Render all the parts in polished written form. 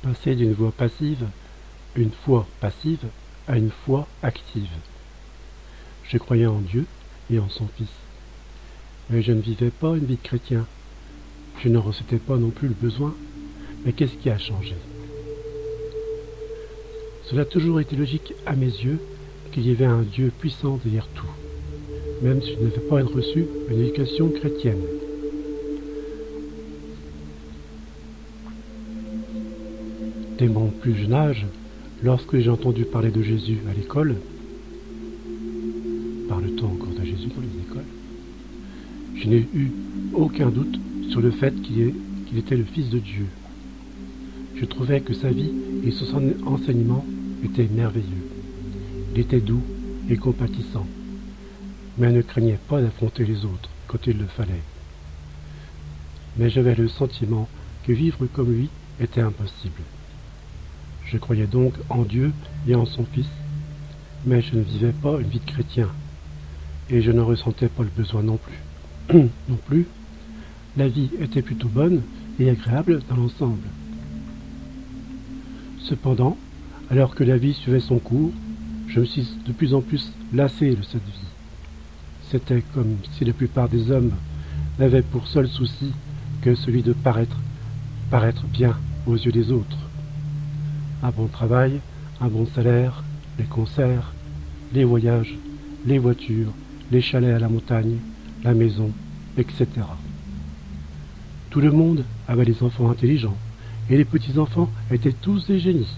Passer d'une voie passive, une foi passive, à une foi active. Je croyais en Dieu et en son Fils. Mais je ne vivais pas une vie de chrétien. Je n'en ressentais pas non plus le besoin. Mais qu'est-ce qui a changé? Cela a toujours été logique à mes yeux qu'il y avait un Dieu puissant derrière tout, même si je n'avais pas reçu une éducation chrétienne. Dès mon plus jeune âge, lorsque j'ai entendu parler de Jésus à l'école, parle-t-on encore de Jésus dans les écoles? Je n'ai eu aucun doute sur le fait qu'il était le Fils de Dieu. Je trouvais que sa vie et son enseignement étaient merveilleux. Il était doux et compatissant, mais ne craignait pas d'affronter les autres quand il le fallait. Mais j'avais le sentiment que vivre comme lui était impossible. Je croyais donc en Dieu et en son Fils, mais je ne vivais pas une vie de chrétien, et je ne ressentais pas le besoin non plus. Non plus, la vie était plutôt bonne et agréable dans l'ensemble. Cependant, alors que la vie suivait son cours, je me suis de plus en plus lassé de cette vie. C'était comme si la plupart des hommes n'avaient pour seul souci que celui de paraître bien aux yeux des autres. Un bon travail, un bon salaire, les concerts, les voyages, les voitures, les chalets à la montagne, la maison, etc. Tout le monde avait des enfants intelligents, et les petits-enfants étaient tous des génies.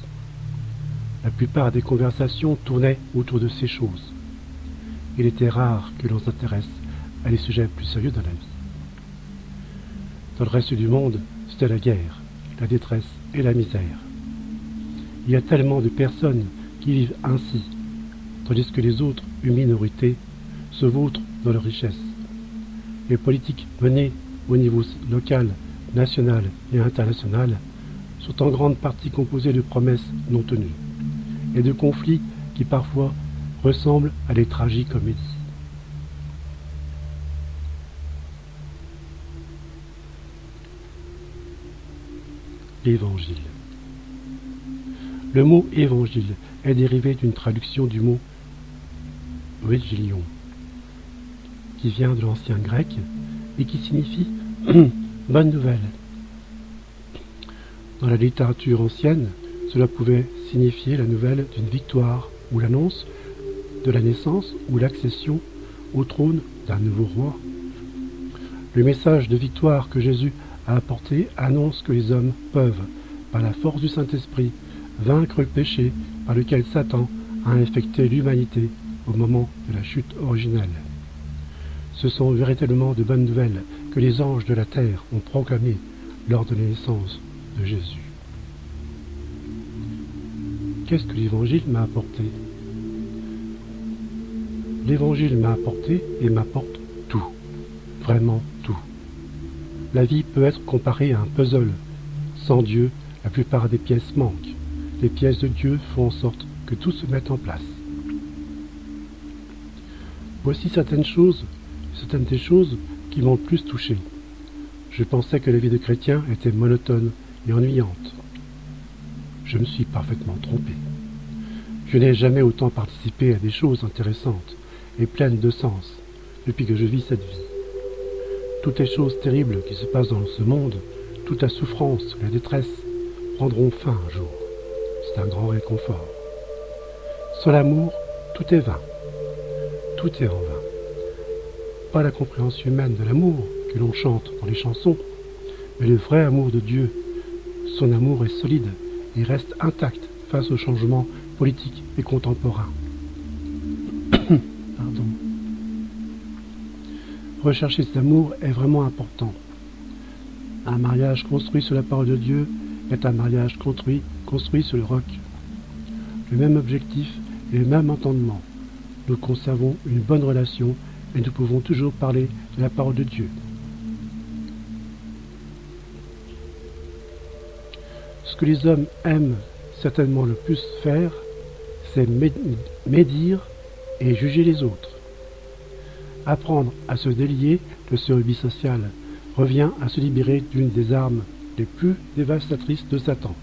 La plupart des conversations tournaient autour de ces choses. Il était rare que l'on s'intéresse à des sujets plus sérieux dans la vie. Dans le reste du monde, c'était la guerre, la détresse et la misère. Il y a tellement de personnes qui vivent ainsi, tandis que les autres, une minorité, se vautrent dans leur richesse. Les politiques menées au niveau local, national et international sont en grande partie composées de promesses non tenues et de conflits qui parfois ressemblent à des tragicomédies. L'Évangile. Le mot évangile est dérivé d'une traduction du mot évangelion, qui vient de l'ancien grec et qui signifie bonne nouvelle. Dans la littérature ancienne, cela pouvait signifier la nouvelle d'une victoire ou l'annonce de la naissance ou l'accession au trône d'un nouveau roi. Le message de victoire que Jésus a apporté annonce que les hommes peuvent, par la force du Saint-Esprit, vaincre le péché par lequel Satan a infecté l'humanité au moment de la chute originelle. Ce sont véritablement de bonnes nouvelles que les anges de la terre ont proclamées lors de la naissance de Jésus. Qu'est-ce que l'Évangile m'a apporté? L'Évangile m'a apporté et m'apporte tout, vraiment tout. La vie peut être comparée à un puzzle. Sans Dieu, la plupart des pièces manquent. Les pièces de Dieu font en sorte que tout se mette en place. Voici certaines des choses qui m'ont le plus touché. Je pensais que la vie de chrétien était monotone et ennuyante. Je me suis parfaitement trompé. Je n'ai jamais autant participé à des choses intéressantes et pleines de sens depuis que je vis cette vie. Toutes les choses terribles qui se passent dans ce monde, toute la souffrance, la détresse, prendront fin un jour. C'est un grand réconfort. Sans l'amour, tout est vain. Tout est en vain. Pas la compréhension humaine de l'amour que l'on chante dans les chansons, mais le vrai amour de Dieu. Son amour est solide et reste intact face aux changements politiques et contemporains. Pardon. Rechercher cet amour est vraiment important. Un mariage construit sur la parole de Dieu est un mariage construit sur le roc. Le même objectif et le même entendement. Nous conservons une bonne relation et nous pouvons toujours parler de la parole de Dieu. Ce que les hommes aiment certainement le plus faire, c'est médire et juger les autres. Apprendre à se délier de ce hobby social revient à se libérer d'une des armes les plus dévastatrices de Satan,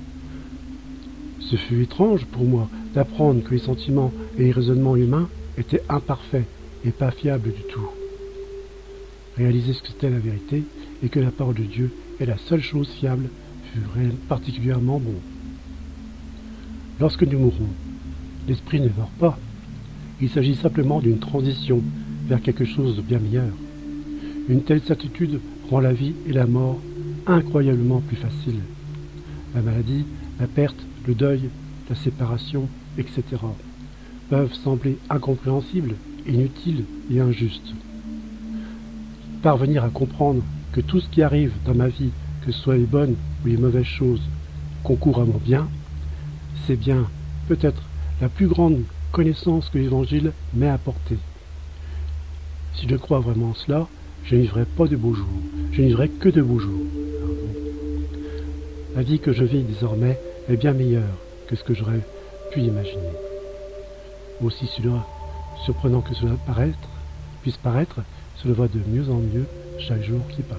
Ce fut étrange pour moi d'apprendre que les sentiments et les raisonnements humains étaient imparfaits et pas fiables du tout. Réaliser ce que c'était la vérité et que la parole de Dieu est la seule chose fiable fut particulièrement bon. Lorsque nous mourrons, l'esprit ne meurt pas. Il s'agit simplement d'une transition vers quelque chose de bien meilleur. Une telle certitude rend la vie et la mort incroyablement plus faciles. La maladie, la perte, le deuil, la séparation, etc. peuvent sembler incompréhensibles, inutiles et injustes. Parvenir à comprendre que tout ce qui arrive dans ma vie, que ce soit les bonnes ou les mauvaises choses, concourt à mon bien, c'est bien peut-être la plus grande connaissance que l'Évangile m'ait apportée. Si je crois vraiment cela, je ne vivrai pas de beaux jours, je ne vivrai que de beaux jours. La vie que je vis désormais est bien meilleure que ce que j'aurais pu imaginer. Aussi surprenant que cela puisse paraître, cela va de mieux en mieux chaque jour qui passe.